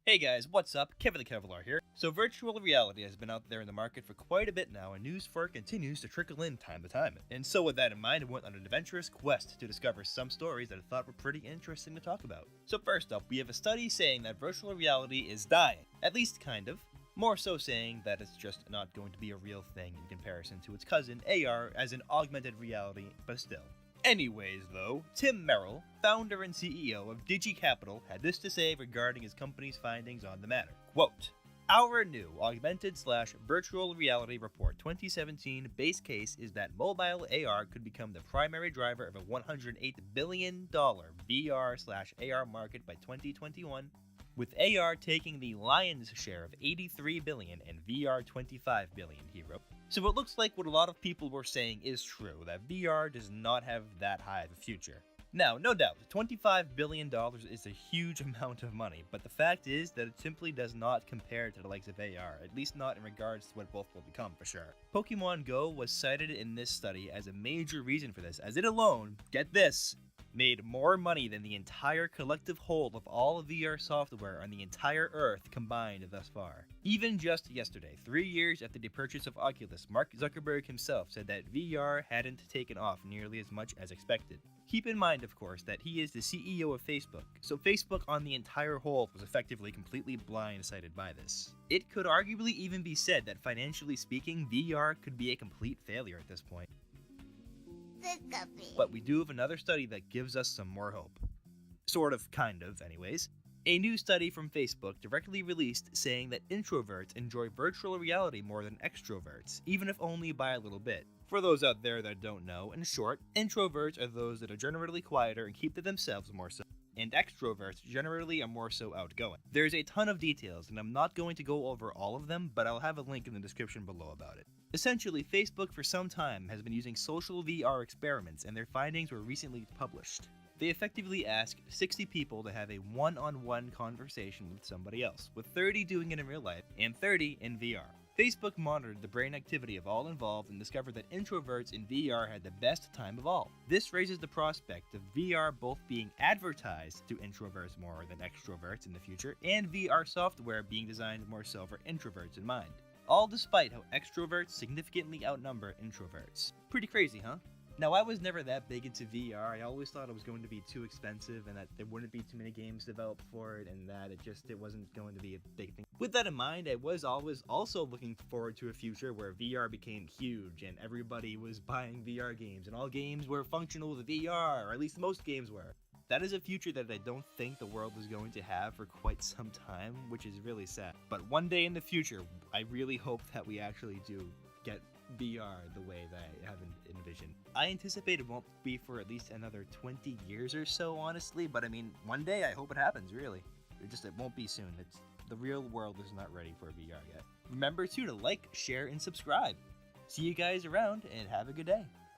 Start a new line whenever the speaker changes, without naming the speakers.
Hey guys, what's up? Kevin the Kevlar here. So virtual reality has been out there in the market for quite a bit now, and news for it continues to trickle in time to time. And so with that in mind, I went on an adventurous quest to discover some stories that I thought were pretty interesting to talk about. So first up, we have a study saying that virtual reality is dying. At least kind of. More so saying that it's just not going to be a real thing in comparison to its cousin, AR, as an augmented reality, but still. Anyways though, Tim Merrill, founder and CEO of Digi Capital, had this to say regarding his company's findings on the matter. Quote, "Our new augmented/virtual reality report 2017 base case is that mobile AR could become the primary driver of a $108 billion VR/AR market by 2021, with AR taking the lion's share of $83 billion and VR $25 billion," he wrote. So it looks like what a lot of people were saying is true, that VR does not have that high of a future. Now, no doubt, $25 billion is a huge amount of money, but the fact is that it simply does not compare to the likes of AR, at least not in regards to what both will become, for sure. Pokemon Go was cited in this study as a major reason for this, as it alone, get this, made more money than the entire collective whole of all VR software on the entire Earth combined thus far. Even just yesterday, 3 years after the purchase of Oculus, Mark Zuckerberg himself said that VR hadn't taken off nearly as much as expected. Keep in mind, of course, that he is the CEO of Facebook, so Facebook on the entire whole was effectively completely blindsided by this. It could arguably even be said that financially speaking, VR could be a complete failure at this point. But we do have another study that gives us some more hope. Sort of, kind of, anyways. A new study from Facebook directly released saying that introverts enjoy virtual reality more than extroverts, even if only by a little bit. For those out there that don't know, in short, introverts are those that are generally quieter and keep to themselves more so, and extroverts generally are more so outgoing. There's a ton of details, and I'm not going to go over all of them, but I'll have a link in the description below about it. Essentially, Facebook for some time has been using social VR experiments, and their findings were recently published. They effectively asked 60 people to have a one-on-one conversation with somebody else, with 30 doing it in real life and 30 in VR. Facebook monitored the brain activity of all involved and discovered that introverts in VR had the best time of all. This raises the prospect of VR both being advertised to introverts more than extroverts in the future, and VR software being designed more so for introverts in mind. All despite how extroverts significantly outnumber introverts. Pretty crazy, huh? Now, I was never that big into VR. I always thought it was going to be too expensive and that there wouldn't be too many games developed for it and that it wasn't going to be a big thing. With that in mind, I was always also looking forward to a future where VR became huge and everybody was buying VR games and all games were functional with VR, or at least most games were. That is a future that I don't think the world is going to have for quite some time, which is really sad. But one day in the future, I really hope that we actually do get VR the way that I have envisioned. I anticipate it won't be for at least another 20 years or so, honestly, but I mean, one day I hope it happens, really. It won't be soon. The real world is not ready for VR yet. Remember too to like, share, and subscribe. See you guys around, and have a good day.